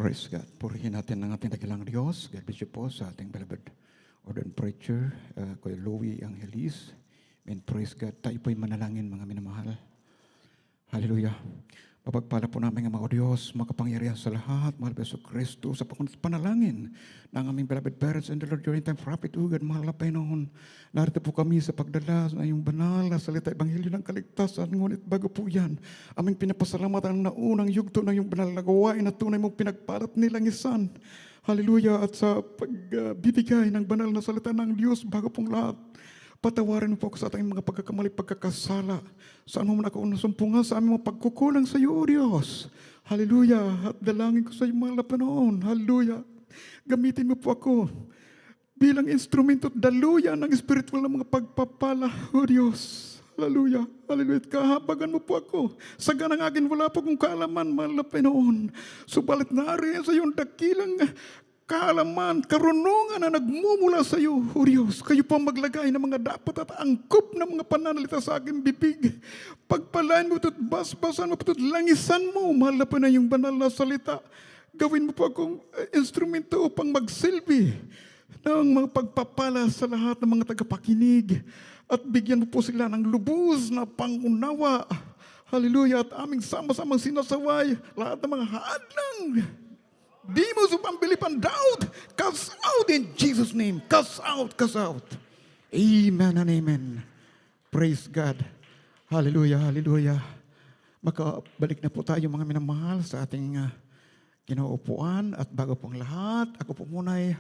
Praise God. Purihin natin ang ating dakilang Diyos. God bless you po sa ating beloved ordained preacher, Kuya Louie Angelis. And praise God. Tayo po'y manalangin, mga minamahal. Hallelujah. Papagpala po namin ang mga Diyos, makapangyarihan sa lahat, mahal Beso Kristo, sa panalangin ng aming beloved parents and the Lord during time prophet, God, mahal na Panginoon. Narito po kami sa pagdala ng iyong banal na salita, Ebanghelyo ng Kaligtasan. Ngunit bago po yan, aming pinapasalamatan ang naunang yugto ng iyong banal na gawain na tunay mong pinagpalat nilang isan. Hallelujah. At sa pagbibigay ng banal na salita ng Diyos, bago pong lahat, patawarin mo po ako sa ating mga pagkakamali, pagkakasala. Saan mo man ako nasumpungan sa aming mga pagkukulang sa iyo, O Diyos. Hallelujah. At dalangin ko sa iyo mga Panginoon. Hallelujah. Gamitin mo po ako bilang instrumento at daluyan ng spiritual na mga pagpapala, O Diyos. Hallelujah. Hallelujah. Kahabagan mo po ako. Sa ganang akin wala po kong kaalaman, mahal na Panginoon. Subalit nariyan sa iyong dakilang kaalaman, karunungan na nagmumula sa iyo, O Diyos. Kayo po maglagay ng mga dapat at angkop na mga pananalita sa aking bibig. Pagpalain mo ito't basbasan mo ito't langisan mo, mahal na Panginoon, yung banal na salita. Gawin mo po akong instrumento upang magsilbi ng mga pagpapala sa lahat ng mga tagapakinig. At bigyan mo po sila ng lubos na pangunawa. Hallelujah. At aming sama-samang sinasaway lahat ng mga hadlang, demons of unbelief and doubt, cast out in Jesus' name. Cast out, cast out. Amen and amen. Praise God. Hallelujah, hallelujah. Makabalik na po tayo mga minamahal sa ating kinaupuan. At bago pong lahat, ako po muna ay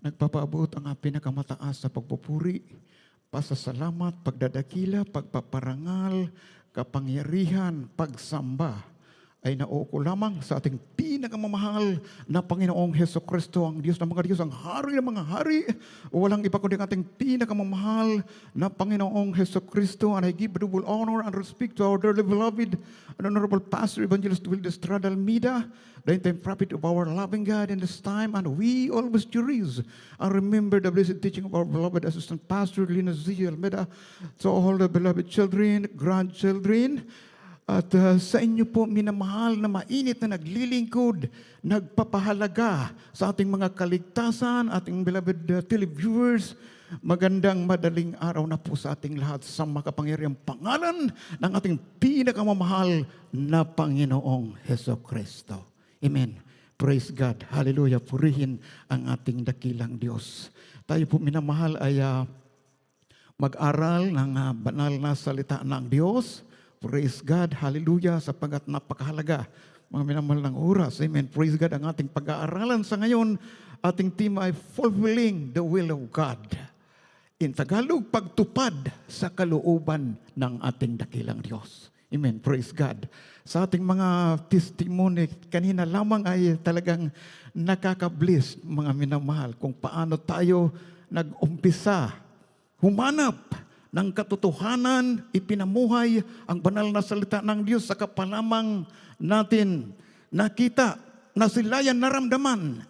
nagpapaabot ang pinakamataas sa pagpupuri, pasasalamat, pagdadakila, pagpaparangal, kapangyarihan, pagsamba ay nauuko lamang sa ating pinakamamahal na Panginoong Hesukristo, ang Diyos ng mga Diyos, ang Hari ng mga Hari. Walang iba kundi ang ating pinakamamahal na Panginoong Hesukristo. And I give double honor and respect to our dearly beloved and honorable Pastor Evangelist Will Estrada Almeida, the time prophet of our loving God in this time. And we always cherish and remember the blessed teaching of our beloved Assistant Pastor Lina Z. Almeida. So all the beloved children, grandchildren, at sa inyo po, minamahal na mainit na naglilingkod, nagpapahalaga sa ating mga kaligtasan, ating beloved televiewers, magandang madaling araw na po sa ating lahat sa makapangyarihang pangalan ng ating pinakamamahal na Panginoong Hesukristo. Amen. Praise God. Hallelujah. Purihin ang ating dakilang Diyos. Tayo po, minamahal, ay mag-aral ng banal na salita ng Diyos. Praise God, hallelujah, sapagat napakahalaga, mga minamahal ng oras. Amen. Praise God, ang ating pag-aaralan sa ngayon, ating tema ay Fulfilling the Will of God. In Tagalog, pagtupad sa kalooban ng ating dakilang Diyos. Amen. Praise God. Sa ating mga testimony, kanina lamang ay talagang nakaka-bless, mga minamahal, kung paano tayo nag-umpisa, humanap ng katotohanan, ipinamuhay ang banal na salita ng Diyos, saka pa lamang natin nakita, nasilayan, naramdaman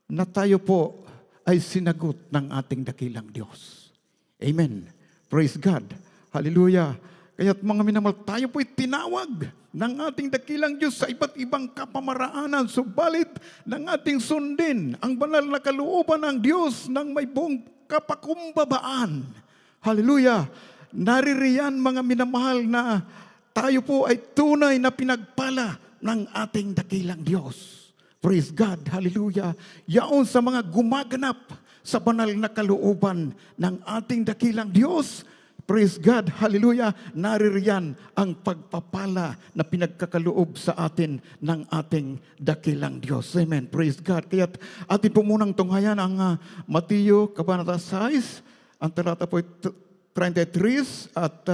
na tayo po ay sinagot ng ating dakilang Diyos. Amen. Praise God. Hallelujah. Kaya't mga minamahal, tayo po ay tinawag ng ating dakilang Diyos sa iba't ibang kapamaraanan, subalit ng ating sundin ang banal na kalooban ng Diyos ng may buong kapakumbabaan. Hallelujah. Naririyan mga minamahal na tayo po ay tunay na pinagpala ng ating dakilang Diyos. Praise God. Hallelujah. Yaon sa mga gumaganap sa banal na kalooban ng ating dakilang Diyos. Praise God. Hallelujah. Naririyan ang pagpapala na pinagkakaloob sa atin ng ating dakilang Diyos. Amen. Praise God. Kaya atin po munang tunghayan ang Mateo Kabanata 6. Ang talata po 33 at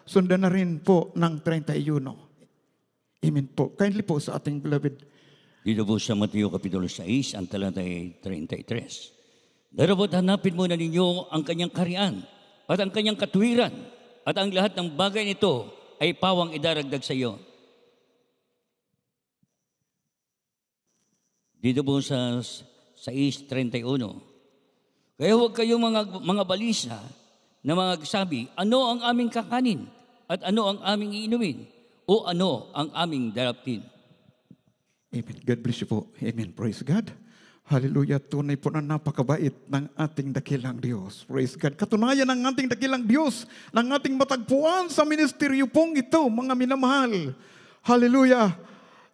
sundan na rin po ng 31. Amen po. Kindly po sa ating beloved. Dito po sa Mateo Kapitulo 6, ang talata ay 33. Darabot hanapin muna ninyo ang kanyang karian at ang kanyang katwiran at ang lahat ng bagay nito ay pawang idaragdag sa iyo. Dito po sa 6:31. Kaya huwag kayong mga balisa na mga sabi, ano ang aming kakanin at ano ang aming iinumin o ano ang aming daraptin. Amen. God bless you po. Amen. Praise God. Hallelujah. Tunay po na napakabait ng ating dakilang Diyos. Praise God. Katunayan ng ating dakilang Diyos, ng ating matagpuan sa ministeryo pong ito, mga minamahal. Hallelujah.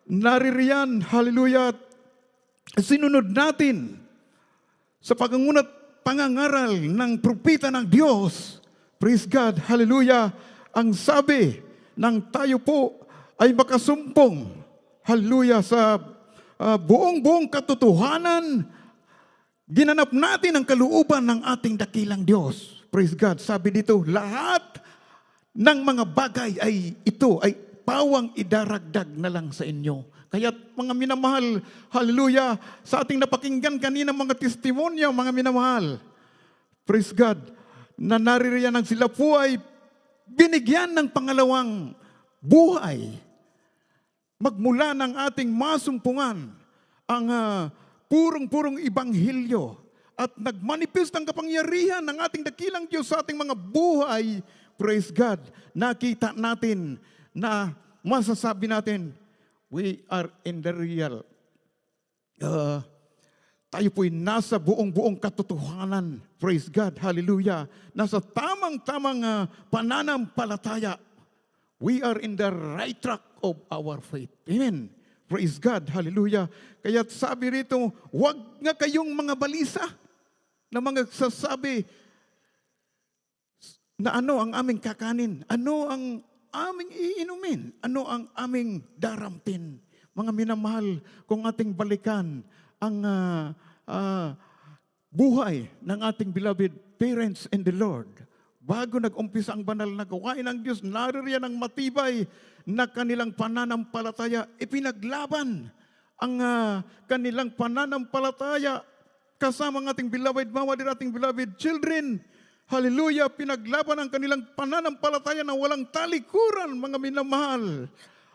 Naririyan, hallelujah, sinunod natin sa pagangunat pangangaral ng propeta ng Diyos. Praise God, hallelujah. Ang sabi ng tayo po ay makasumpong, hallelujah, sa buong katotohanan, ginanap natin ang kalooban ng ating dakilang Diyos. Praise God, sabi dito, lahat ng mga bagay ay ito ay pawang idaragdag na lang sa inyo. Kaya mga minamahal, hallelujah, sa ating napakinggan kanina mga testimonya, mga minamahal, praise God, na naririyan ang sila po ay binigyan ng pangalawang buhay. Magmula ng ating masumpungan ang purong-purong ibanghilyo at nagmanifest ang kapangyarihan ng ating dakilang Diyos sa ating mga buhay, praise God, nakita natin na masasabi natin, we are in the real. Tayo po'y nasa buong katotohanan. Praise God. Hallelujah. Nasa tamang-tamang pananampalataya. We are in the right track of our faith. Amen. Praise God. Hallelujah. Kaya sabi rito, huwag nga kayong mga balisa na mga sasabi na ano ang aming kakanin, ano ang aming iinumin, ano ang aming daramtin. Mga minamahal, kung ating balikan ang buhay ng ating beloved parents in the Lord, bago nag-umpisa ang banal na gawain ng Diyos, naririyan ang matibay na kanilang pananampalataya, ipinaglaban ang kanilang pananampalataya kasama ng ating beloved mama din ating beloved children. Hallelujah, pinaglaban ang kanilang pananampalataya na walang talikuran, mga minamahal.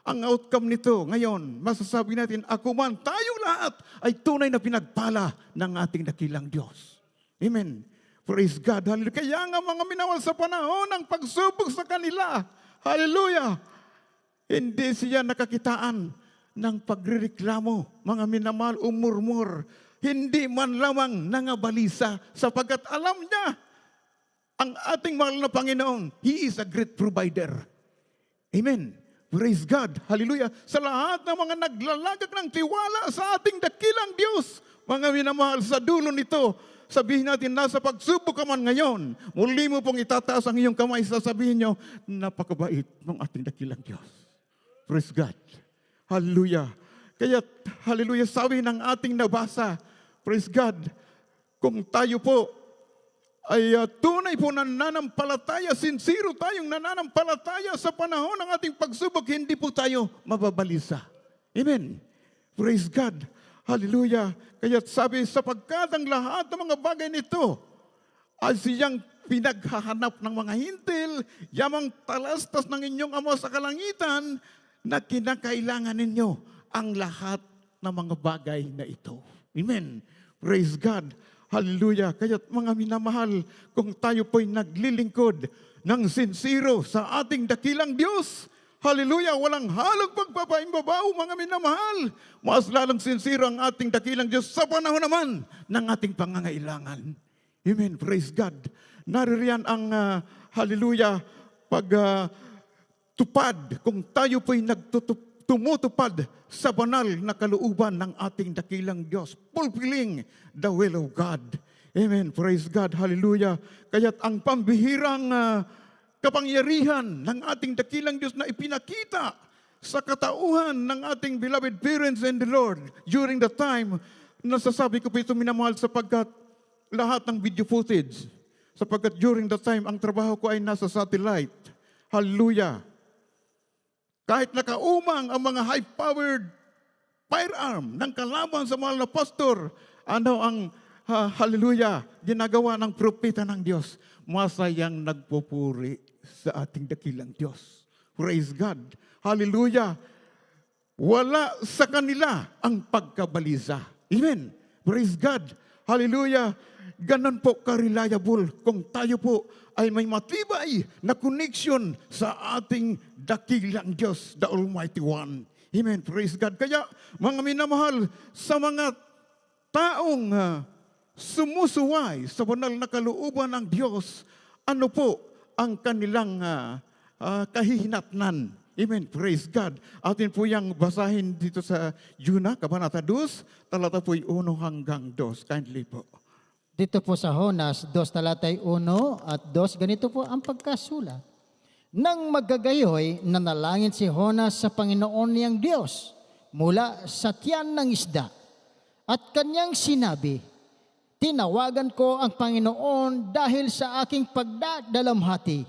Ang outcome nito, ngayon, masasabi natin, ako man, tayong lahat ay tunay na pinagpala ng ating dakilang Diyos. Amen. Praise God. Hallelujah. Kaya nga mga minamahal sa panahon ng pagsubok sa kanila, hallelujah, hindi siya nakakitaan ng pagrereklamo, mga minamahal, umurmur, hindi man lamang nangabalisa sapagkat alam niya, ang ating mahal na Panginoon, He is a great provider. Amen. Praise God. Hallelujah. Sa lahat ng mga naglalagak ng tiwala sa ating dakilang Diyos, mga minamahal, sa dulo nito, sabihin natin, nasa pagsubok ka man ngayon, muli mo pong itataas ang iyong kamay, sasabihin nyo, napakabait ng ating dakilang Diyos. Praise God. Hallelujah. Kaya, hallelujah, sabi ng ating nabasa, praise God, kung tayo po ay tunay po nananampalataya, sincero tayong nananampalataya sa panahon ng ating pagsubok, hindi po tayo mababalisa. Amen. Praise God. Hallelujah. Kaya sabi, sapagkat ang lahat ng mga bagay nito ay siyang pinaghahanap ng mga hintil, yamang talastas ng inyong Ama sa kalangitan, na kinakailangan ninyo ang lahat ng mga bagay na ito. Amen. Praise God. Hallelujah. Kaya mga minamahal, kung tayo po'y naglilingkod ng sincero sa ating dakilang Diyos, hallelujah, walang halong pagpapaimbabaw, mga minamahal. Mas lalong sincero ang ating dakilang Diyos sa panahon naman ng ating pangangailangan. Amen. Praise God. Naririyan ang, hallelujah, pagtupad, kung tayo po'y tumutupad sa banal na kalooban ng ating dakilang Diyos, fulfilling the will of God. Amen. Praise God. Hallelujah. Kaya't ang pambihirang kapangyarihan ng ating dakilang Diyos na ipinakita sa katauhan ng ating beloved parents in the Lord during the time, nasasabi ko po ito minamahal sapagkat lahat ng video footage, sapagkat during the time ang trabaho ko ay nasa satellite. Hallelujah. Kahit nakaumang ang mga high-powered firearm ng kalaban sa mahal na pastor, ano ang, hallelujah, ginagawa ng propeta ng Diyos? Masayang nagpupuri sa ating dakilang Diyos. Praise God. Hallelujah. Wala sa kanila ang pagkabalisa. Amen. Praise God. Hallelujah. Ganon po ka-reliable kung tayo po ay may matibay na connection sa ating dakilang Diyos, the Almighty One. Amen. Praise God. Kaya mga minamahal, sa mga taong sumusuway sa banal na kalooban ng Diyos, ano po ang kanilang kahihinatnan? Amen. Praise God. Atin po yung basahin dito sa Yuna, Kabanata 2, talata po 1 hanggang 2. Kindly po. Dito po sa Honas 2 talatay 1 at 2, ganito po ang pagkasulat. Nang magagayoy, nanalangin si Honas sa Panginoon niyang Diyos mula sa tiyan ng isda. At kanyang sinabi, tinawagan ko ang Panginoon dahil sa aking pagdadalamhati,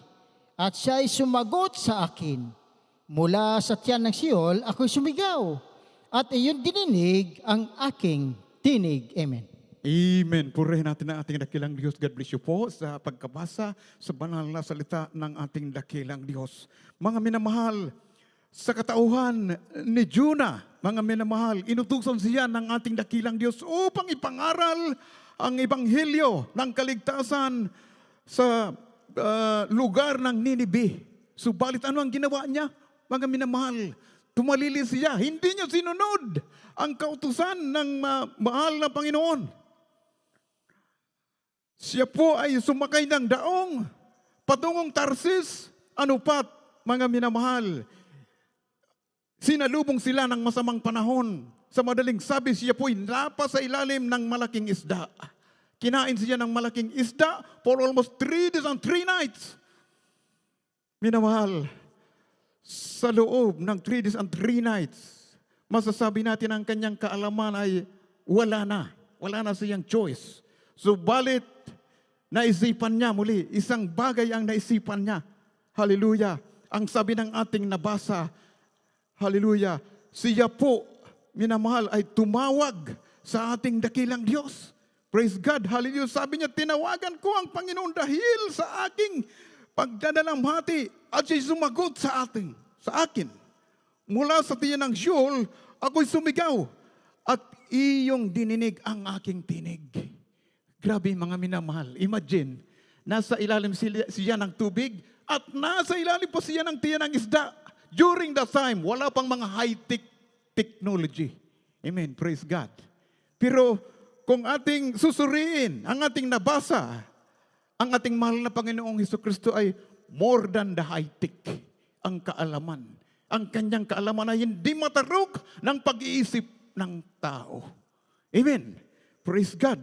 at siya'y sumagot sa akin. Mula sa tiyan ng Sheol, ako'y sumigaw, at iyon dininig ang aking tinig. Amen. Amen. Purihin natin ang ating dakilang Diyos. God bless you po sa pagkabasa sa banal na salita ng ating dakilang Diyos. Mga minamahal, sa katauhan ni Jonah, mga minamahal, inutusan siya ng ating dakilang Diyos upang ipangaral ang ebanghelyo ng kaligtasan sa lugar ng Ninibe. Subalit ano ang ginawa niya? Mga minamahal, tumalili siya. Hindi niya sinunod ang kautusan ng mahal na Panginoon. Siya po ay sumakay ng daong patungong Tarsis. Ano pat, mga minamahal, sinalubong sila ng masamang panahon. Sa madaling sabi, siya po'y napa sa ilalim ng malaking isda. Kinain siya ng malaking isda for almost 3 days and 3 nights. Minamahal, sa loob ng 3 days and 3 nights, masasabi natin ang kanyang kaalaman ay wala na. Wala na siyang choice. Subalit, naisipan niya muli. Isang bagay ang naisipan niya. Hallelujah. Ang sabi ng ating nabasa, hallelujah, siya po, minamahal, ay tumawag sa ating dakilang Diyos. Praise God. Hallelujah. Sabi niya, tinawagan ko ang Panginoon dahil sa aking pagdadalamhati at siya sumagot sa akin. Mula sa tiyan ng Sheol, ako'y sumigaw at iyong dininig ang aking tinig. Grabe mga minamahal. Imagine, nasa ilalim siya ng tubig at nasa ilalim pa siya ng tiyan ng isda. During that time, wala pang mga high-tech technology. Amen. Praise God. Pero kung ating susuriin, ang ating nabasa, ang ating mahal na Panginoong Hesukristo ay more than the high-tech, ang kaalaman. Ang kanyang kaalaman ay hindi matarok ng pag-iisip ng tao. Amen. Praise God.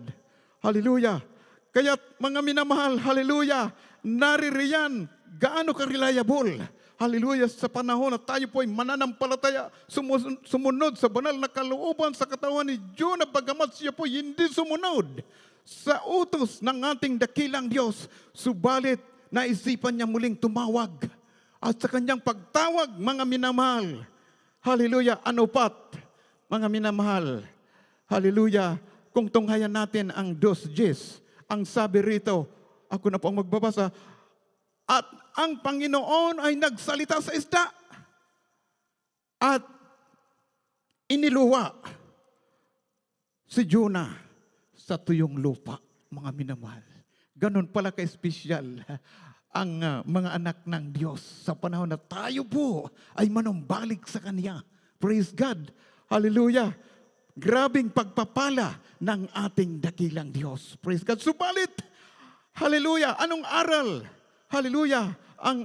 Hallelujah. Kaya mga minamahal, hallelujah, naririyan gaano ka-reliable. Hallelujah, sa panahon na tayo po ay mananampalataya, sumunod sa banal na kalooban sa katawan ni Jonah, bagamat siya po hindi sumunod sa utos ng ating dakilang Diyos. Subalit, naisipan niya muling tumawag. At sa kanyang pagtawag, mga minamahal, hallelujah, ano pat, mga minamahal, hallelujah, kung tunghayan natin ang 2:10, ang sabi rito, ako na po ang magbabasa, at ang Panginoon ay nagsalita sa isda at iniluwa si Jonah sa tuyong lupa, mga minamahal. Ganon pala ka-espesyal ang mga anak ng Diyos sa panahon na tayo po ay manumbalik sa Kanya. Praise God. Hallelujah. Grabing pagpapala ng ating dakilang Diyos. Praise God. Subalit, hallelujah, anong aral? Hallelujah, ang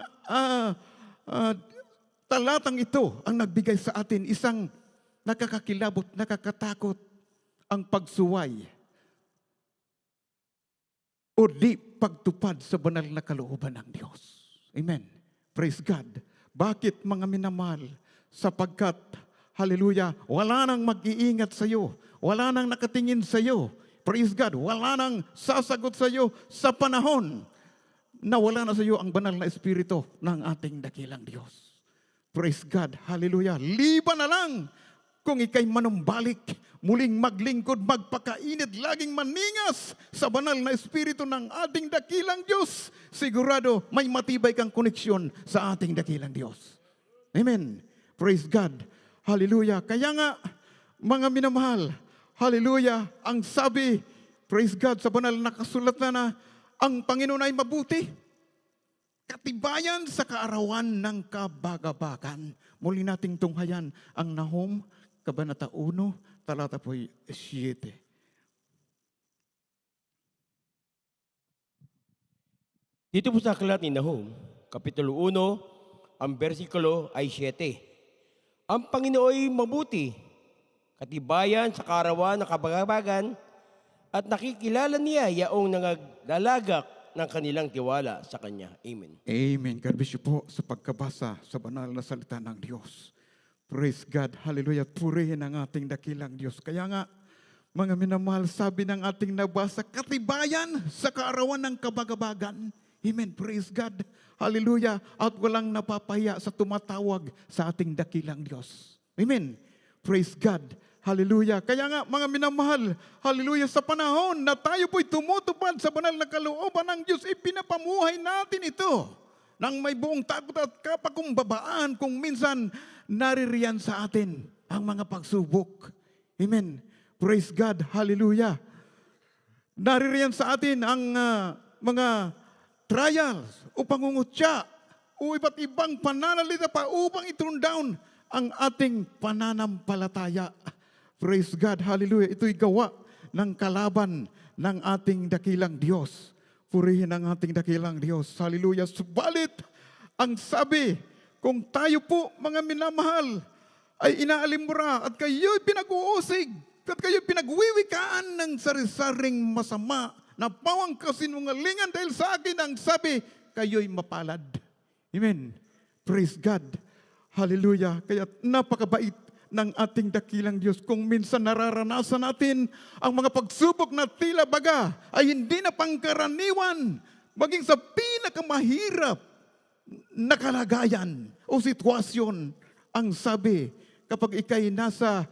talatang ito ang nagbigay sa atin isang nakakakilabot, nakakatakot ang pagsuway o di pagtupad sa banal na kalooban ng Diyos. Amen. Praise God. Bakit mga minamahal? Sapagkat hallelujah, wala nang mag-iingat sa iyo. Wala nang nakatingin sa iyo. Praise God, wala nang sasagot sa iyo sa panahon na wala na sa iyo ang banal na Espiritu ng ating dakilang Diyos. Praise God, hallelujah. Liban na lang kung ikay manumbalik, muling maglingkod, magpakainit, laging maningas sa banal na Espiritu ng ating dakilang Diyos. Sigurado may matibay kang koneksyon sa ating dakilang Diyos. Amen. Praise God. Hallelujah. Kaya nga, mga minamahal, hallelujah, ang sabi, praise God, sa banal na kasulatan na ang Panginoon ay mabuti. katibayan sa kaarawan ng kabagabagan. Muli nating tunghayan ang Nahum, Kabanata 1, talata po 7. Dito po sa aklat ni Nahum, Kapitulo 1, ang bersikulo ay 7. Ang Panginooy mabuti, katibayan sa kaarawan ng kabagabagan, at nakikilala niya yaong nangalalagak ng kanilang tiwala sa Kanya. Amen. Amen. God bless you po sa pagkabasa sa banal na salita ng Diyos. Praise God. Hallelujah. Purihin ang ating dakilang Diyos. Kaya nga, mga minamahal, sabi ng ating nabasa, katibayan sa kaarawan ng kabagabagan. Amen. Praise God. Hallelujah. At walang napapahiya sa tumatawag sa ating dakilang Diyos. Amen. Praise God. Hallelujah. Kaya nga, mga minamahal, hallelujah, sa panahon na tayo po'y tumutupad sa banal na kalooban ng Diyos, ipinapamuhay natin ito nang may buong takot at kapakumbabaan kung minsan naririyan sa atin ang mga pagsubok. Amen. Praise God. Hallelujah. Naririyan sa atin ang mga trials o pangungutya o iba't ibang pananalita pa upang i-turn down ang ating pananampalataya. Praise God, hallelujah. Ito'y gawa ng kalaban ng ating dakilang Diyos. Purihin ang ating dakilang Diyos. Hallelujah. Subalit, ang sabi, kung tayo po, mga minamahal, ay inaalimura at kayo'y pinag-uusig at kayo'y pinagwiwikaan ng sari-saring masama na pawang kasinungalingan dahil sa akin ang sabi, kayo'y mapalad. Amen. Praise God. Hallelujah. Kaya napakabait ng ating dakilang Diyos. Kung minsan nararanasan natin ang mga pagsubok na tila baga ay hindi na pangkaraniwan, maging sa pinakamahirap na kalagayan o sitwasyon, ang sabi, kapag ikay nasa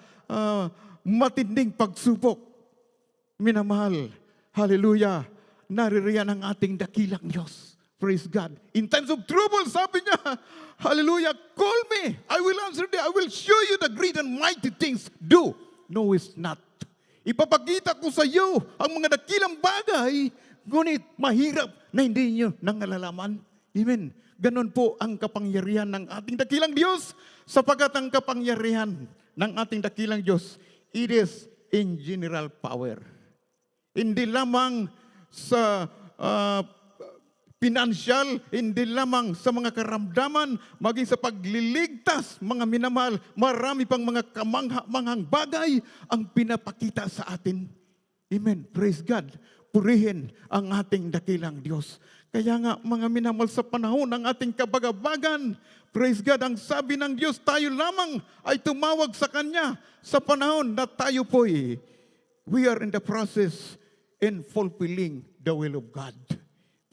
matinding pagsubok, minamahal, hallelujah, naririyan ang ating dakilang Diyos. Praise God. In times of trouble, sabi niya, hallelujah, call me. I will answer thee. I will show you the great and mighty things. Do, knowest not. Ipapakita ko sa iyo ang mga dakilang bagay, ngunit mahirap na hindi niyo nangalalaman. Amen. Ganon po ang kapangyarihan ng ating dakilang Diyos, sapagkat ang kapangyarihan ng ating dakilang Diyos, it is in general power. Hindi lamang sa pinansyal, hindi lamang sa mga karamdaman, maging sa pagliligtas, mga minamahal, marami pang mga kamangha-manghang bagay ang pinapakita sa atin. Amen. Praise God. Purihin ang ating dakilang Diyos. Kaya nga, mga minamahal, sa panahon ng ating kabagabagan, praise God, ang sabi ng Diyos, tayo lamang ay tumawag sa Kanya sa panahon na tayo po'y we are in the process in fulfilling the will of God.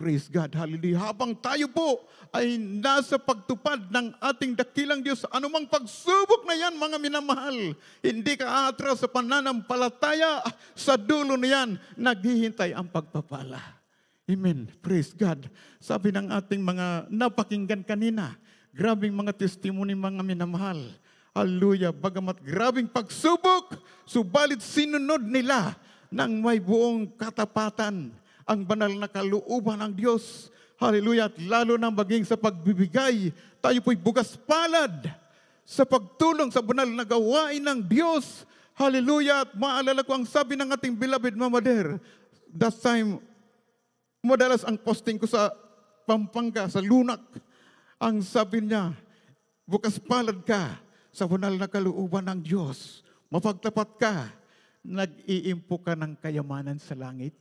Praise God, hallelujah. Habang tayo po ay nasa pagtupad ng ating dakilang Diyos, anumang pagsubok na yan, mga minamahal, hindi ka aatras sa pananampalataya, sa dulo na yan, naghihintay ang pagpapala. Amen. Praise God. Sabi ng ating mga napakinggan kanina, grabing mga testimony, mga minamahal. Hallelujah. Bagamat grabing pagsubok, subalit sinunod nila ng may buong katapatan ang banal na kalooban ng Diyos. Hallelujah. At lalo na maging sa pagbibigay, tayo po'y bukas palad sa pagtulong sa banal na gawain ng Diyos. Hallelujah. At maalala ko ang sabi ng ating beloved Mama Der, that time, madalas ang posting ko sa Pampanga, sa Lunak, ang sabi niya, bukas palad ka sa banal na kalooban ng Diyos. Mapagtapat ka, nag-iimpo ka ng kayamanan sa langit.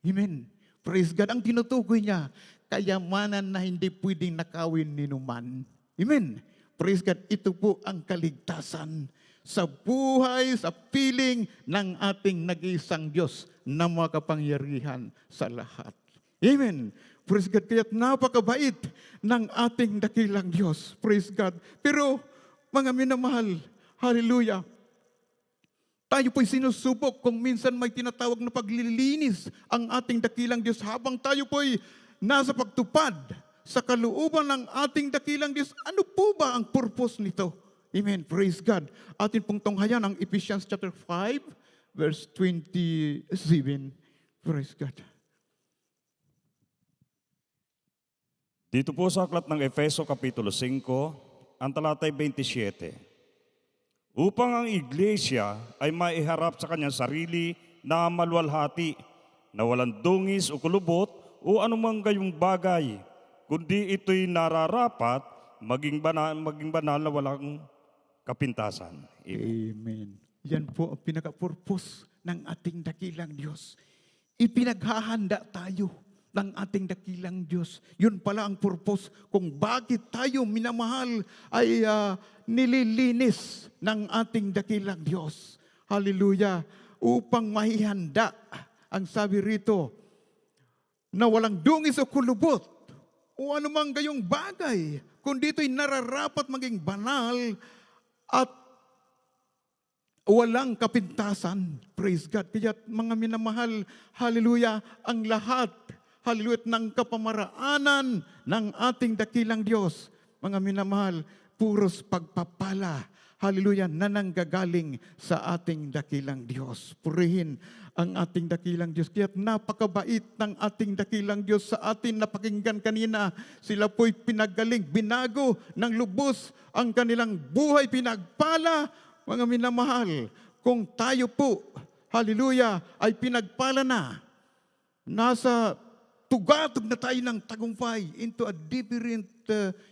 Amen. Praise God. Ang tinutukoy niya, kayamanan na hindi pwedeng nakawin ni numan. Amen. Praise God. Ito po ang kaligtasan sa buhay, sa piling ng ating nag-iisang Diyos na makapangyarihan sa lahat. Amen. Praise God. Kaya't napakabait ng ating dakilang Diyos. Praise God. Pero, mga minamahal, hallelujah, tayo po'y sinusubok kung minsan may tinatawag na paglilinis ang ating dakilang Diyos habang tayo po'y nasa pagtupad sa kalooban ng ating dakilang Diyos. Ano po ba ang purpose nito? Amen. Praise God. Atin pong tunghayan ang Ephesians chapter 5, verse 27. Praise God. Dito po sa aklat ng Efeso Kapitulo 5, ang talatay 27. Upang ang iglesia ay maiharap sa kanyang sarili na maluwalhati, na walang dungis o kulubot o anumang gayong bagay, kundi ito'y nararapat maging banal na walang kapintasan. Amen. Amen. Yan po ang pinaka-purpose ng ating dakilang Diyos. Ipinaghahanda tayo ng ating dakilang Diyos. Yun pala ang purpose kung bakit tayo minamahal ay nililinis ng ating dakilang Diyos. Hallelujah. Upang mahihanda, ang sabi rito, na walang dungis o kulubot o anumang gayong bagay, kundi ito'y nararapat maging banal at walang kapintasan. Praise God. Kaya mga minamahal, hallelujah, ang lahat, hallelujah, ng kapamaraanan ng ating dakilang Diyos, mga minamahal, puros pagpapala, hallelujah, na nanggagaling sa ating dakilang Diyos. Purihin ang ating dakilang Diyos. Kaya napakabait ng ating dakilang Diyos sa atin. Napakinggan kanina, sila po'y pinagaling, binago ng lubos ang kanilang buhay, pinagpala. Mga minamahal, kung tayo po, hallelujah, ay pinagpala na, nasa tugatog na tayo ng tagumpay into a different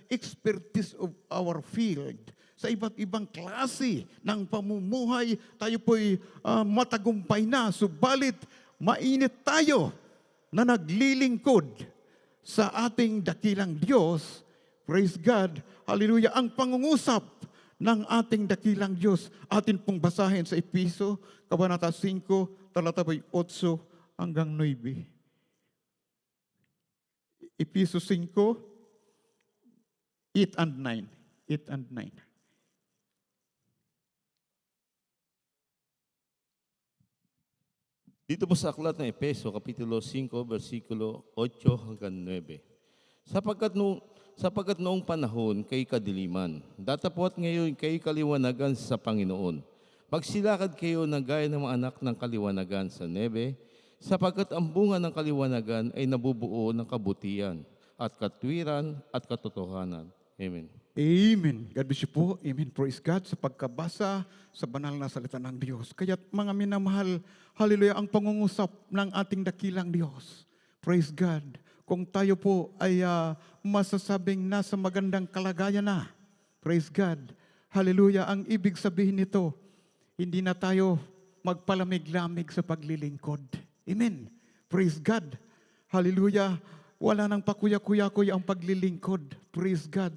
expertise of our field. Sa iba't ibang klase ng pamumuhay, tayo po'y matagumpay na. Subalit, mainit tayo na naglilingkod sa ating dakilang Diyos. Praise God. Hallelujah. Ang pangungusap ng ating dakilang Diyos, atin pong basahin sa Efeso, Kabanata 5, talata 8 hanggang 9. Efeso 5, 8 and 9. 8 and 9. Dito po sa aklat ng Efeso, Kapitulo 5, versikulo 8 hanggang 9. Sapagkat noong panahon kay kadiliman, datapwat ngayon kay kaliwanagan sa Panginoon. Magsilakad kayo na gaya ng mga anak ng kaliwanagan sa nebe, sapagkat ang bunga ng kaliwanagan ay nabubuo ng kabutihan at katwiran at katotohanan. Amen. Amen. God bless you po. Amen. Praise God sa pagkabasa sa banal na salita ng Diyos. Kaya mga minamahal, hallelujah, ang pangungusap ng ating dakilang Diyos. Praise God. Kung tayo po ay masasabing nasa magandang kalagayan na, praise God, hallelujah, ang ibig sabihin nito, hindi na tayo magpalamig-lamig sa paglilingkod. Amen. Praise God. Hallelujah. Wala nang pakuya-kuya-kuya ang paglilingkod. Praise God.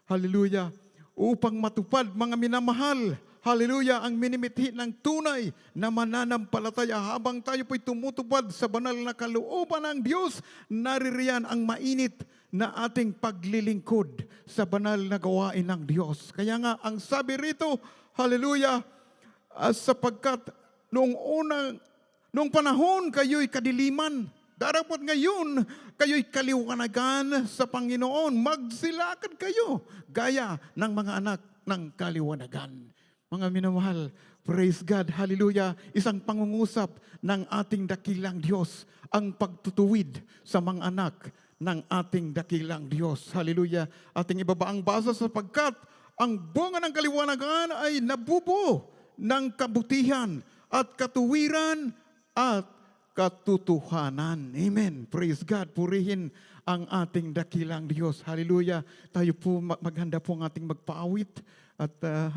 Hallelujah. Upang matupad, mga minamahal, hallelujah, ang minimithi ng tunay na mananampalataya habang tayo po'y tumutupad sa banal na kalooban ng Diyos, naririyan ang mainit na ating paglilingkod sa banal na gawain ng Diyos. Kaya nga, ang sabi rito, hallelujah, sapagkat noong panahon kayo'y kadiliman, darapat ngayon, kayo'y kaliwanagan sa Panginoon. Magsilakad kayo gaya ng mga anak ng kaliwanagan. Mga minamahal, praise God, hallelujah, isang pangungusap ng ating dakilang Diyos, ang pagtutuwid sa mga anak ng ating dakilang Diyos. Hallelujah. Ating ibaba ang basa sapagkat ang bunga ng kaliwanagan ay nabubuo ng kabutihan at katuwiran at katotohanan. Amen. Praise God. Purihin ang ating dakilang Diyos. Hallelujah. Tayo po maghanda po ang ating magpaawit at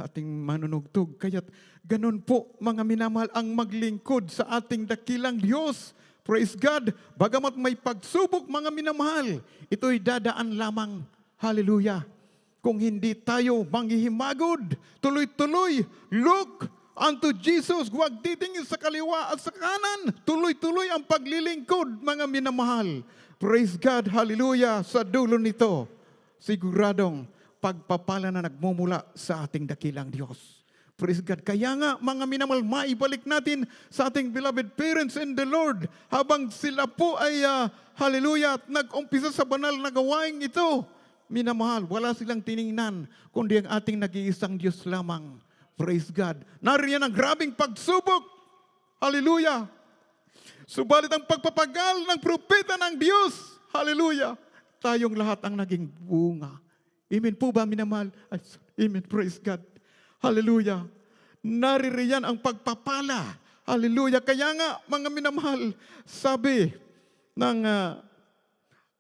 ating manunugtog. Kaya't ganun po mga minamahal ang maglingkod sa ating dakilang Diyos. Praise God. Bagamat may pagsubok mga minamahal, ito'y dadaan lamang. Hallelujah. Kung hindi tayo manghihimagod, tuloy-tuloy, look unto Jesus, huwag titingin sa kaliwa at sa kanan. Tuloy-tuloy ang paglilingkod, mga minamahal. Praise God, hallelujah. Sa dulo nito, siguradong pagpapala na nagmumula sa ating dakilang Diyos. Praise God. Kaya nga, mga minamahal, maibalik natin sa ating beloved parents in the Lord habang sila po ay, hallelujah, nag-umpisa sa banal na gawain ito. Minamahal, wala silang tiningnan kundi ang ating nag-iisang Diyos lamang. Praise God. Nariyan ang grabing pagsubok. Hallelujah. Subalit ang pagpapagal ng propeta ng Diyos, hallelujah, tayong lahat ang naging bunga. Amen po ba, minamahal? Amen, praise God. Hallelujah. Naririyan ang pagpapala. Hallelujah. Kaya nga, mga minamahal, sabi ng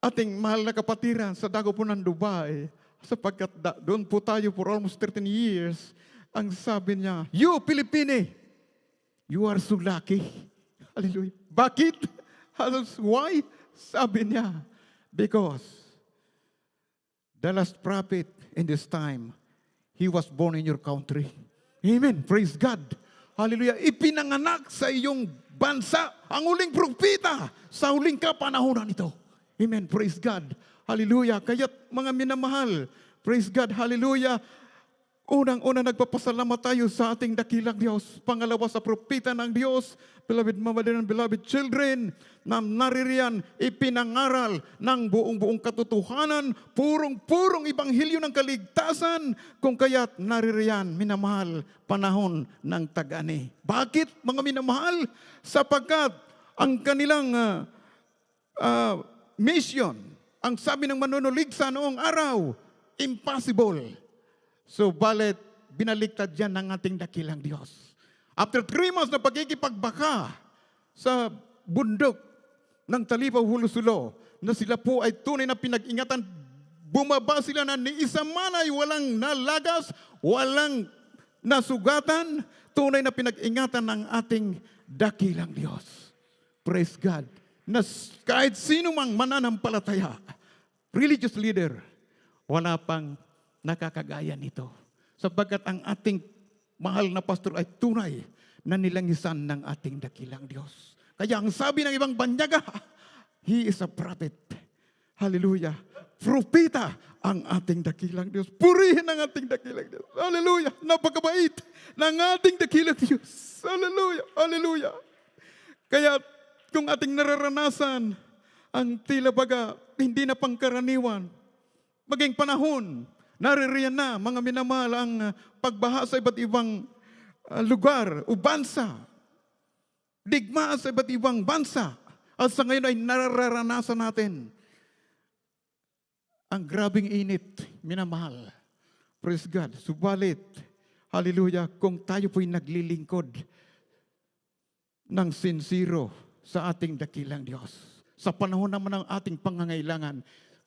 ating mahal na kapatiran sa dago po ng Dubai, sapagkat doon po tayo for almost 13 years, ang sabi niya, you Pilipine, you are so lucky. Hallelujah. Bakit? Why? Sabi niya, because the last prophet in this time, he was born in your country. Amen. Praise God. Hallelujah. Ipinanganak sa iyong bansa ang huling propeta sa huling kapanahonan ito. Amen. Praise God. Hallelujah. Kaya't mga minamahal, praise God. Hallelujah. Unang-una nagpapasalamat tayo sa ating dakilang Diyos. Pangalawa sa propeta ng Diyos, beloved mama and beloved children, na naririyan ipinangaral ng buong katotohanan, purong ibanghilyo ng kaligtasan, kung kaya't naririyan, minamahal, panahon ng tag-ani. Bakit, mga minamahal? Sapagkat ang kanilang mission, ang sabi ng manunuligsa noong araw, impossible. So, balit, binaliktad yan ng ating dakilang Diyos. After 3 months na pagkikipagbaka sa bundok ng Talipaw Hulusulo, na sila po ay tunay na pinag-ingatan, bumaba sila na ni isa man ay walang nalagas, walang nasugatan, tunay na pinag-ingatan ng ating dakilang Diyos. Praise God. Na kahit sino mang mananampalataya, religious leader, wala pang nakakagaya nito. Sapagkat ang ating mahal na pastor ay tunay na nilangisan ng ating dakilang Diyos. Kaya ang sabi ng ibang banyaga, he is a prophet. Hallelujah. Propeta ang ating dakilang Diyos. Purihin ang ating dakilang Diyos. Hallelujah. Napakabait ng ating dakilang Diyos. Hallelujah. Hallelujah. Kaya kung ating nararanasan ang tila baga hindi na pangkaraniwan, maging panahon, naririyan na, mga minamahal, ang pagbaha sa iba't ibang lugar o bansa. Digmaan sa iba't ibang bansa. At sa ngayon ay nararanasan natin ang grabing init, minamahal. Praise God. Subalit, hallelujah, kung tayo po'y naglilingkod ng sinsiro sa ating dakilang Diyos, sa panahon naman ng ating pangangailangan,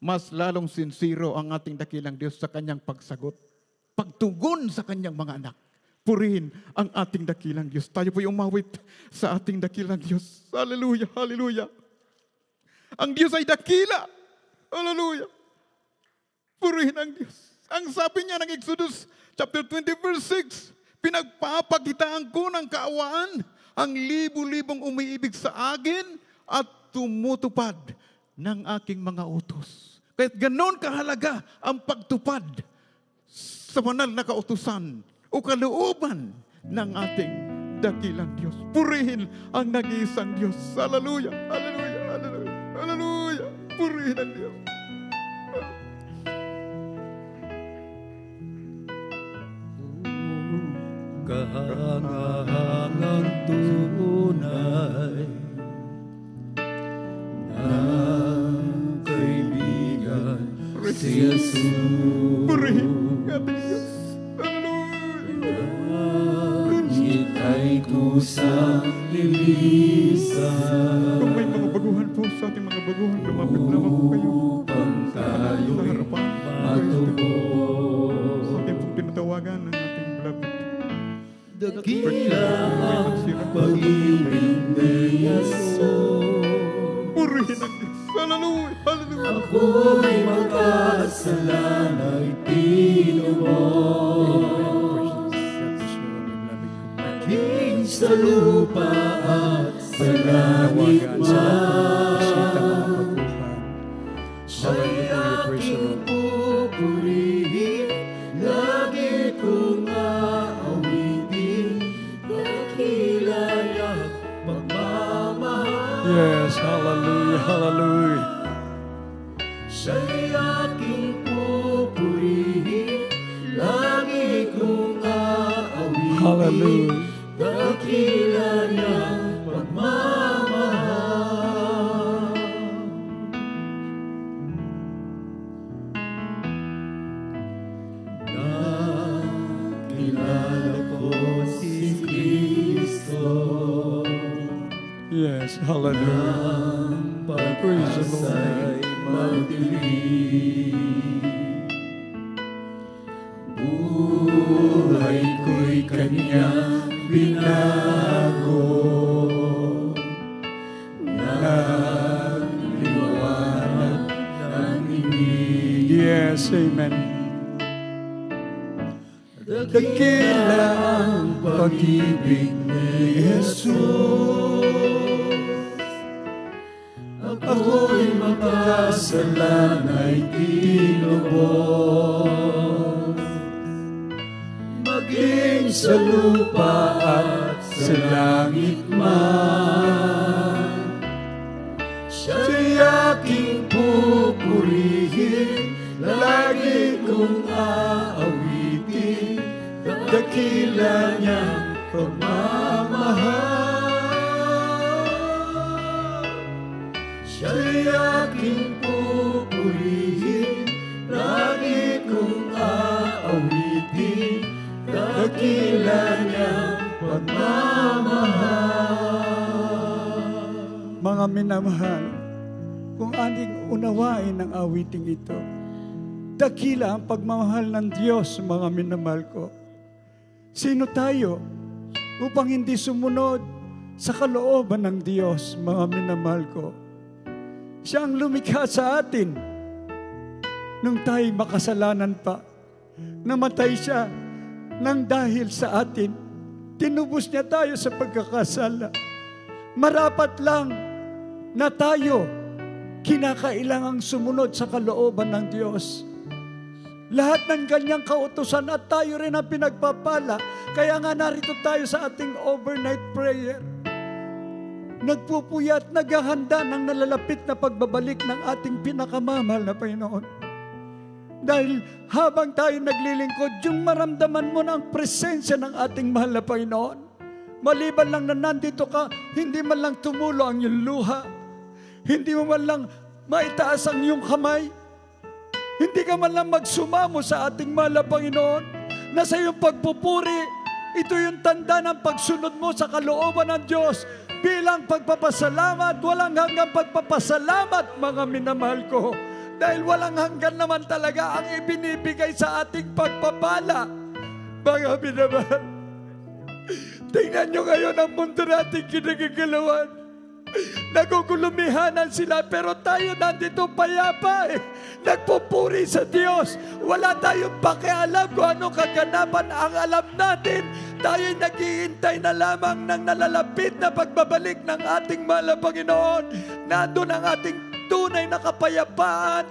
mas lalong sinsiro ang ating dakilang Diyos sa kanyang pagsagot. Pagtugon sa kanyang mga anak. Purihin ang ating dakilang Diyos. Tayo po'y umawit sa ating dakilang Diyos. Hallelujah, hallelujah. Ang Diyos ay dakila. Hallelujah. Purihin ang Diyos. Ang sabi niya ng Exodus chapter 20 verse 6, pinagpapakitaan ko ng kaawaan ang libu-libong umiibig sa akin at tumutupad ng aking mga utos. Kahit ganon kahalaga ang pagtupad sa banal na kautusan o kalooban ng ating dakilang Diyos. Purihin ang nag-iisang Diyos. Hallelujah, hallelujah, hallelujah, hallelujah. Purihin ang Diyos. Kahangahangang tunay na kaibigan si Jesus. Purihin ang ating Diyos. Hallelujah. Langit ay kusang lilisan Kung may mga baguhan po sa ating mga baguhan, lumapit lamang po kayo. upang tayo'y Sa harapan. matubos. Sa ating pong tinatawagan ng ating beloved. Dakila ang pag-ibig ni Jesus. Purihin ang Diyos. Hallelujah, hallelujah. Ako'y magkasalana'y tinubos. King sa lupa at sa langit man, siya'y aking pupurihin, lagi kong aawitin, dakila niyang magmamahal. Yes, hallelujah, hallelujah. Siya'y aking pupurihin, lagi kong aawitin, Hallelujah. dakila niyang pagmamahal. Hallelujah. Praise the Lord. Buhay ko'y kanyang binago. Nagliwanag ng ibig. Yes, amen. Dakila ang pag-ibig ni Jesus. Ako'y makasalanay tinubos. Maging sa lupa at sa langit man, siya'y aking pupurihin, lagi kong aawitin, dakila niyang pagmamahal. Siya'y aking pupurihin, lagi kong aawitin, dakila niyang pagmamahal. Mga minamahal, kung ating unawain ang awiting ito, dakila ang pagmamahal ng Diyos, mga minamahal ko. Sino tayo upang hindi sumunod sa kalooban ng Diyos, mga minamahal ko? Siya ang lumikha sa atin nung tayo'y makasalanan pa. Namatay siya nang dahil sa atin. Tinubos niya tayo sa pagkakasala. Marapat lang na tayo kinakailangang sumunod sa kalooban ng Diyos. Lahat ng kanyang kautusan at tayo rin ang pinagpapala. Kaya nga narito tayo sa ating overnight prayer. Nagpupuyat, naghahanda ng nalalapit na pagbabalik ng ating pinakamamahal na Panginoon. Dahil habang tayo naglilingkod, yung maramdaman mo na ang presensya ng ating mahal na Panginoon. Maliban lang na nandito ka, hindi man lang tumulo ang iyong luha. Hindi mo man lang maitaas ang iyong kamay. Hindi ka man lang magsumamo sa ating mahal na Panginoon. Na sa iyong pagpupuri, ito yung tanda ng pagsunod mo sa kalooban ng Diyos. Bilang pagpapasalamat, walang hanggang pagpapasalamat, mga minamahal ko. Dahil walang hanggan naman talaga ang ibinibigay sa ating pagpapala. Mga minamahal, tingnan nyo ngayon ang mundo natin kinagagalawan. Nagugulumihanan sila pero tayo nandito payapa Nagpupuri sa Diyos. Wala tayong pakialam kung ano kaganapan. Ang alam natin, tayo'y naghihintay na lamang ng nalalapit na pagbabalik ng ating mahal na Panginoon. Nandun ang ating tunay na kapayapaan.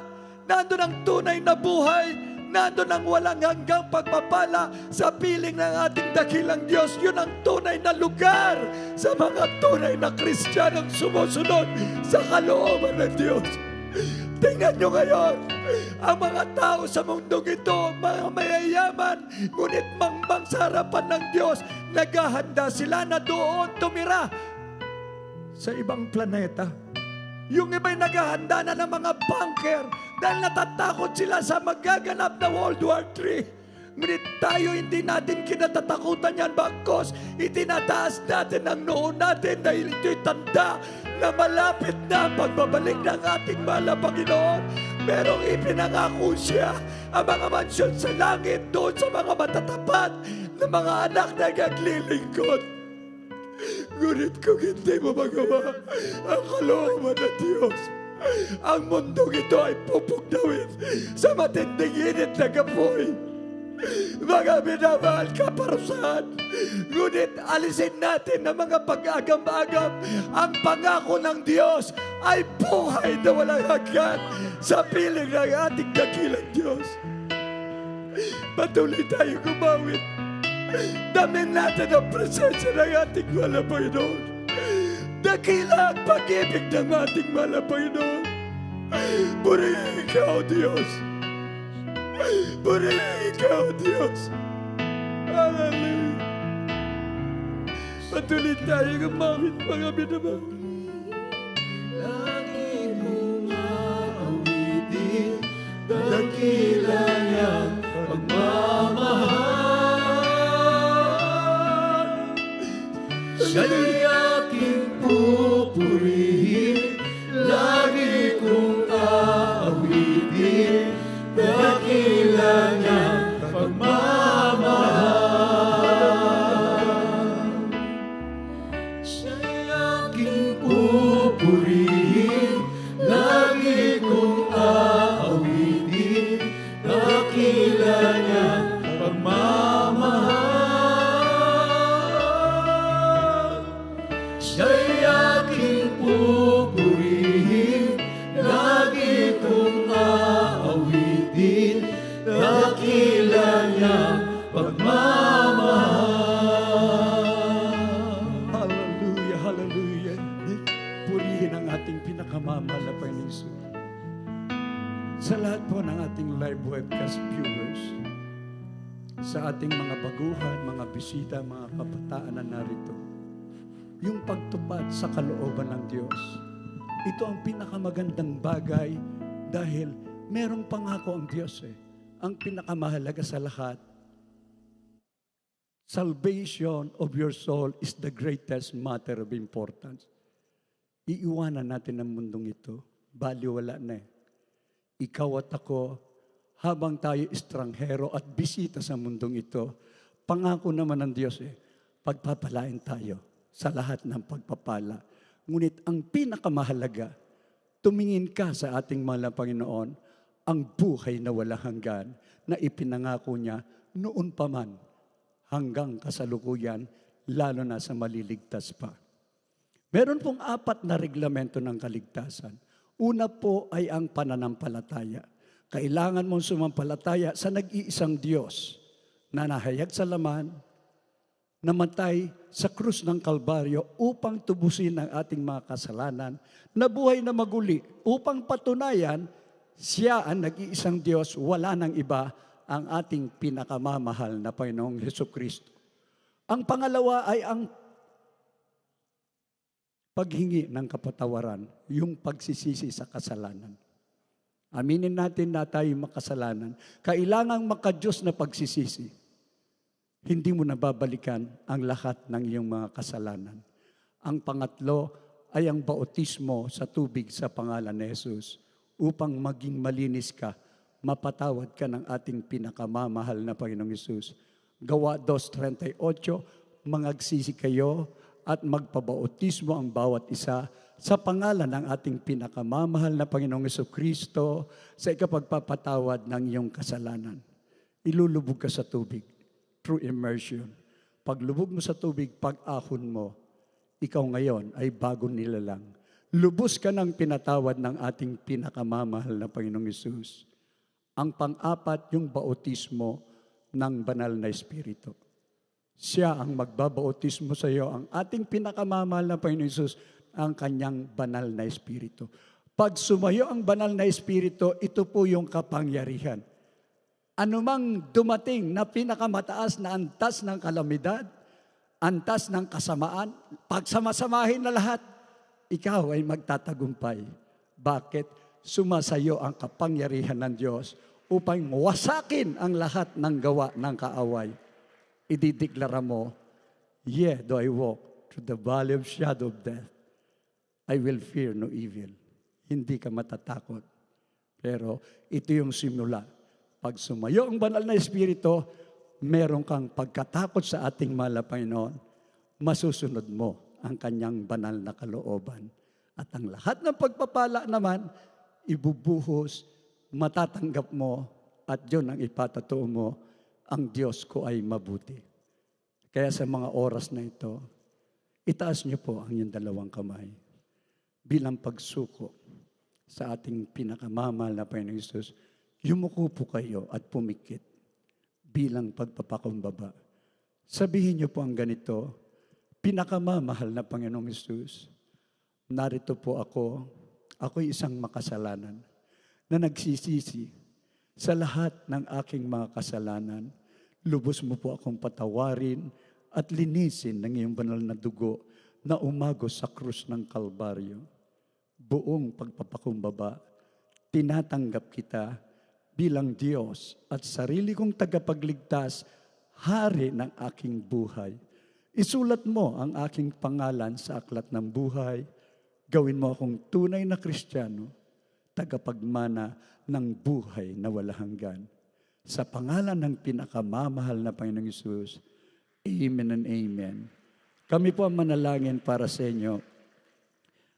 Nandun ang tunay na buhay. Nandun ang walang hanggang pagpapala sa piling ng ating dakilang Diyos. Yun ang tunay na lugar sa mga tunay na Kristiyanong sumusunod sa kalooban ng Diyos. Tingnan nyo ngayon, ang mga tao sa mundong ito, mga mayayaman, ngunit mangmang sa harapan ng Diyos, naghahanda sila na doon tumira sa ibang planeta. Yung iba'y naghahanda na ng mga bunker dahil natatakot sila sa magaganap na World War III. Ngunit tayo hindi natin kinatatakutan yan bagkos itinataas natin ang noon natin dahil ito'y tanda na malapit na ang pagbabalik ng ating mahal na Panginoon. Merong ipinangako siya ang mga mansyon sa langit doon sa mga matatapat na mga anak na naglilingkod. Ngunit kung hindi mo magawa ang kalooban ng Diyos, ang mundong ito ay pupugnawin sa matinding init na gapoy. Mga minamahal kaparusahan, ngunit alisin natin ang mga pag-agam-agam. Ang pangako ng Diyos ay buhay na walang hanggan sa piling ng ating dakilang Diyos. Patuloy tayo gumawit. Damin natin ang presensya ng ating mahal na Panginoon. Dakila ang pag-ibig ng ating mahal na Panginoon. Purihin ikaw, Diyos. Purihin ikaw, Diyos. Hallelujah. Patuloy tayo gumawit, mga minamahal. Lagi mong aawitin, dakila niyang pagmamahal. Siya'y aking pupuri. podcast viewers, sa ating mga baguhan, mga bisita, mga kabataan na narito. Yung pagtupad sa kalooban ng Diyos. Ito ang pinakamagandang bagay dahil merong pangako ang Diyos eh. Ang pinakamahalaga sa lahat, salvation of your soul is the greatest matter of importance. Iiwanan natin ang mundong ito. Baliwala na eh. Ikaw at ako, habang tayo estranghero at bisita sa mundong ito, pangako naman ng Diyos eh, pagpapalain tayo sa lahat ng pagpapala. Ngunit ang pinakamahalaga, tumingin ka sa ating mahal na Panginoon, ang buhay na walang hanggan na ipinangako niya noon pa man hanggang kasalukuyan, lalo na sa maliligtas pa. Meron pong 4 na reglamento ng kaligtasan. Una po ay ang pananampalataya. Kailangan mong sumampalataya sa nag-iisang Diyos na nahayag sa laman, namatay sa krus ng Kalbaryo upang tubusin ang ating mga kasalanan, nabuhay na maguli upang patunayan siya ang nag-iisang Diyos, wala nang iba, ang ating pinakamamahal na Panginoong Hesukristo. Ang pangalawa ay ang paghingi ng kapatawaran, yung pagsisisi sa kasalanan. Aminin natin na tayo makasalanan. Kailangang makadiyos na pagsisisi. Hindi mo nababalikan ang lahat ng iyong mga kasalanan. Ang pangatlo ay ang bautismo sa tubig sa pangalan ni Jesus upang maging malinis ka, mapatawad ka ng ating pinakamamahal na Panginoong Jesus. Gawa 2:38, mangagsisi kayo at magpabautismo ang bawat isa sa pangalan ng ating pinakamamahal na Panginoong Jesucristo sa ikapagpapatawad ng iyong kasalanan. Ilulubog ka sa tubig through immersion. Paglubog mo sa tubig, pag-ahon mo, ikaw ngayon ay bagong nilalang. Lubos ka ng pinatawad ng ating pinakamamahal na Panginoong Hesus. Ang pang-apat, yung bautismo ng banal na Espiritu. Siya ang magbabautismo sa iyo, ang ating pinakamamahal na Panginoong Hesus, ang kanyang banal na Espiritu. Pag sumayo ang banal na Espiritu, ito po yung kapangyarihan. Anumang dumating na pinakamataas na antas ng kalamidad, antas ng kasamaan, pagsamasamahin na lahat, ikaw ay magtatagumpay. Bakit? Sumasayo ang kapangyarihan ng Diyos upang wasakin ang lahat ng gawa ng kaaway. Idideklara mo, yea, though I walk through the valley of shadow of death, I will fear no evil. Hindi ka matatakot. Pero ito yung simula. Pag sumayo ang banal na Espiritu, meron kang pagkatakot sa ating mahal na Panginoon, masusunod mo ang kanyang banal na kalooban. At ang lahat ng pagpapala naman, ibubuhos, matatanggap mo, at yun ang ipatatuo mo, ang Diyos ko ay mabuti. Kaya sa mga oras na ito, itaas niyo po ang inyong dalawang kamay bilang pagsuko sa ating pinakamamahal na Panginoong Hesus. Yumuko po kayo at pumikit bilang pagpapakumbaba. Sabihin niyo po ang ganito, pinakamamahal na Panginoong Hesus, narito po ako'y isang makasalanan na nagsisisi sa lahat ng aking mga kasalanan. Lubos mo po akong patawarin at linisin ng iyong banal na dugo na umagos sa krus ng Kalbaryo. Buong pagpapakumbaba, tinatanggap kita bilang Diyos at sarili kong tagapagligtas, hari ng aking buhay. Isulat mo ang aking pangalan sa aklat ng buhay. Gawin mo akong tunay na Kristiyano, tagapagmana ng buhay na walang hanggan. Sa pangalan ng pinakamamahal na Panginoong Hesus, Amen and Amen. Kami po ang manalangin para sa inyo.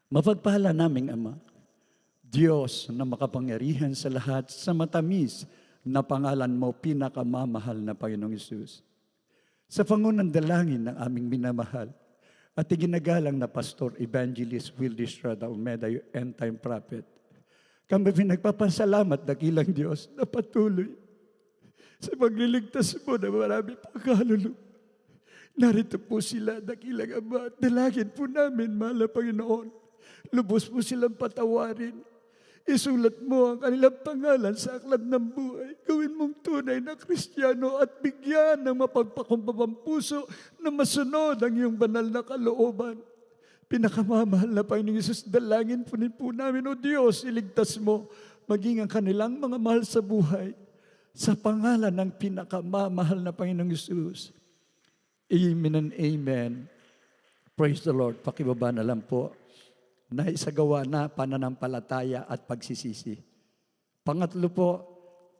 Mapagpala naming Ama, Diyos na makapangyarihan sa lahat, sa matamis na pangalan mo, pinakamamahal na Panginoong Hesus. Sa pangunang dalangin ng aming minamahal, at iginagalang na Pastor Evangelist Wildy Estrada Olmeda, yung end-time prophet, kami pinagpapasalamat, dakilang Diyos, na patuloy sa pagliligtas mo na marami pang kaluluwa. Narito po sila, dakilang Ama, at dalangin po namin, mahal na Panginoon. Lubos po silang patawarin. Isulat mo ang kanilang pangalan sa aklat ng buhay. Gawin mong tunay na Kristiyano at bigyan ng mapagpakumbabang puso na masunod ang iyong banal na kalooban. Pinakamamahal na Panginoong Isus, dalangin po namin, O Diyos, iligtas mo maging ang kanilang mga mahal sa buhay sa pangalan ng pinakamamahal na Panginoong Isus. Amen and amen. Praise the Lord. Pakibaba na lang po. Naisagawa na pananampalataya at pagsisisi. Pangatlo po,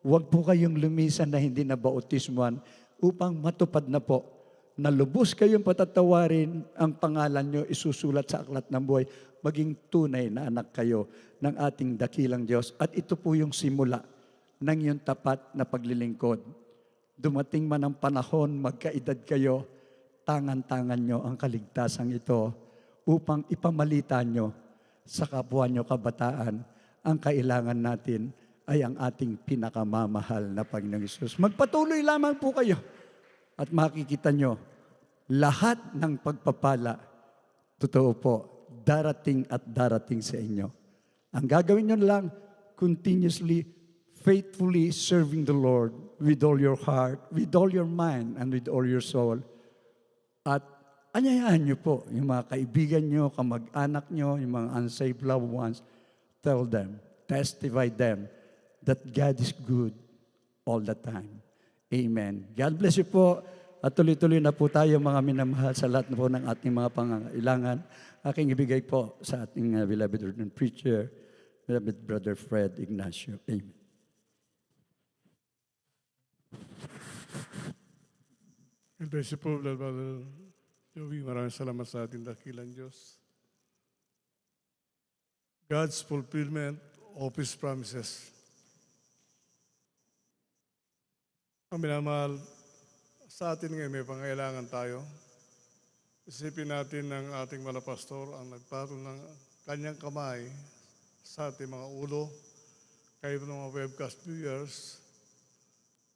huwag po kayong lumisan na hindi na bautismuhan upang matupad na po na lubos kayong patatawarin, ang pangalan nyo isusulat sa aklat ng buhay, maging tunay na anak kayo ng ating dakilang Diyos. At ito po yung simula ng iyong tapat na paglilingkod. Dumating man ang panahon, magkaedad kayo, tangan-tangan nyo ang kaligtasang ito upang ipamalita nyo sa kapwa nyo kabataan. Ang kailangan natin ay ang ating pinakamamahal na Panginoong Hesus. Magpatuloy lamang po kayo at makikita nyo lahat ng pagpapala, totoo po, darating at darating sa inyo. Ang gagawin nyo lang, continuously, faithfully serving the Lord with all your heart, with all your mind, and with all your soul. At anyayaan nyo po, yung mga kaibigan nyo, kamag-anak nyo, yung mga unsaved loved ones, tell them, testify them that God is good all the time. Amen. God bless you po. At tuloy-tuloy na po tayo mga minamahal sa lahat po ng ating mga pangangailangan. Aking ibigay po sa ating beloved and preacher, beloved Brother Fred Ignacio. Amen. God bless you po, Brother Joey. Maraming salamat sa ating dakilang Diyos. God's fulfillment of His promises. Ang minamahal, sa atin ngayon may pangailangan tayo. Isipin natin ng ating malapastor ang nagpatong ng kanyang kamay sa ating mga ulo, kayo ng mga webcast viewers,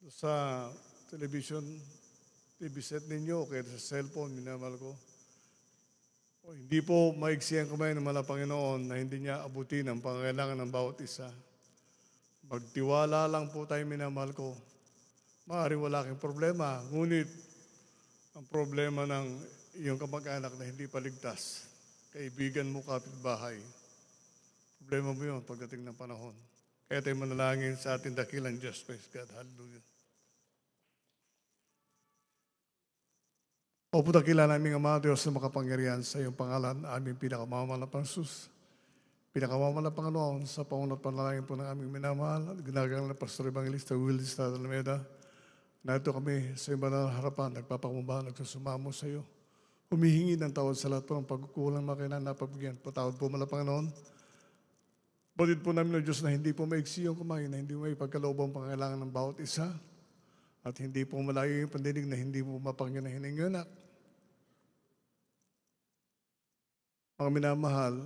sa television, TV set ninyo, kaya sa cellphone, minamahal ko. O, hindi po maigsi ang kamay ng mga Panginoon na hindi niya abutin ang pangailangan ng bawat isa. Magtiwala lang po tayo, minamahal ko. Maaaring wala kang problema, ngunit ang problema ng iyong kamag-anak na hindi paligtas, kaibigan mo, kapitbahay, problema mo yun pagdating ng panahon. Kaya tayo manalangin sa ating dakilang Diyos. Praise God. Hallelujah. O po dakila naming Ama, Diyos na makapangyarihan sa iyong pangalan, aming pinakamamahal na Panginoon. Pinakamamahal na Panginoon sa pangunat panalangin po ng aming minamahal, ginagalang na Pastor Evangelista Will Estrada Alameda. Narito kami sa iyong banal na harapan, nagpapakumbahan, nagsusumamo sa iyo. Humihingi ng tawad sa lahat po ng pagkukulang na kailangan napabigyan. Patawad po mala Panginoon. Batid po namin ng Diyos na hindi po maigsi yung kumain, na hindi may pagkaloob ang pangailangan ng bawat isa. At hindi po malayo yung pandinig na hindi po mapangyan na hininganak. Mga minamahal,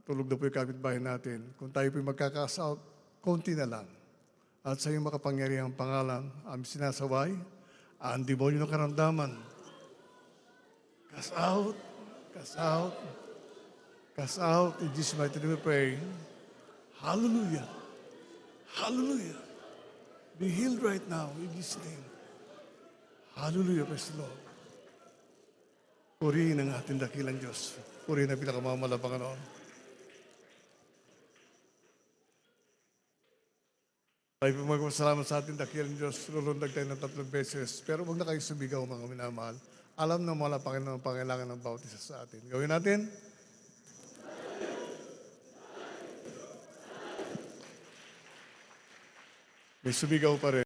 tulog na po yung kapitbahay natin. Kung tayo po magkakasaot, konti na lang. At sa iyong makapangyarihang pangalan, aming sinasaway, ang demonyo ng karamdaman. Cast out, cast out, cast out. In Jesus' mighty name we pray. Hallelujah. Hallelujah. Be healed right now in Jesus' name. Hallelujah, praise the Lord. Purihin ang ating dakilang Diyos. Purihin ang pinakamamahal na Panginoon. Tayo po magpasalamat sa ating dakilang Diyos. Lulundag tayo ng 3 beses. Pero huwag na kayong sumigaw, mga minamahal. Alam na wala Panginoon ang pangailangan ng bawat isa sa atin. Gawin natin. May sumigaw pa rin.